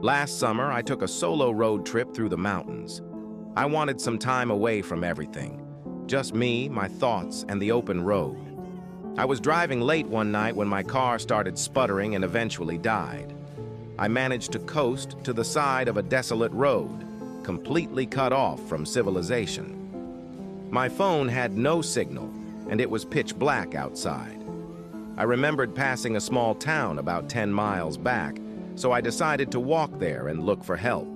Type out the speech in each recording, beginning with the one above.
Last summer, I took a solo road trip through the mountains. I wanted some time away from everything. Just me, my thoughts, and the open road. I was driving late one night when my car started sputtering and eventually died. I managed to coast to the side of a desolate road, completely cut off from civilization. My phone had no signal, and it was pitch black outside. I remembered passing a small town about 10 miles back, so I decided to walk there and look for help.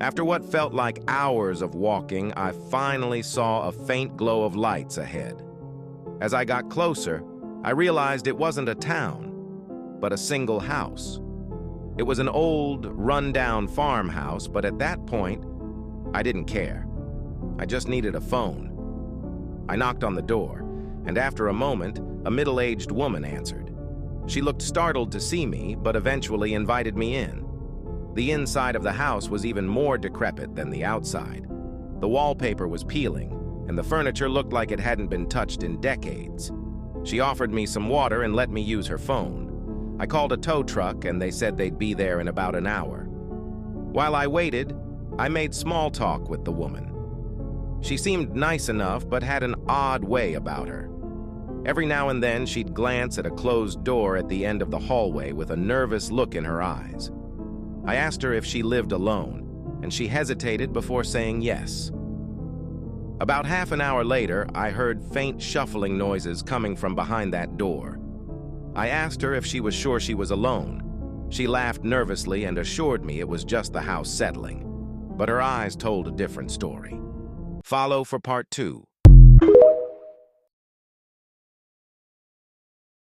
After what felt like hours of walking, I finally saw a faint glow of lights ahead. As I got closer, I realized it wasn't a town, but a single house. It was an old, run-down farmhouse, but at that point, I didn't care. I just needed a phone. I knocked on the door, and after a moment, a middle-aged woman answered. She looked startled to see me, but eventually invited me in. The inside of the house was even more decrepit than the outside. The wallpaper was peeling, and the furniture looked like it hadn't been touched in decades. She offered me some water and let me use her phone. I called a tow truck, and they said they'd be there in about an hour. While I waited, I made small talk with the woman. She seemed nice enough, but had an odd way about her. Every now and then, she'd glance at a closed door at the end of the hallway with a nervous look in her eyes. I asked her if she lived alone, and she hesitated before saying yes. About half an hour later, I heard faint shuffling noises coming from behind that door. I asked her if she was sure she was alone. She laughed nervously and assured me it was just the house settling, but her eyes told a different story. Follow for part 2.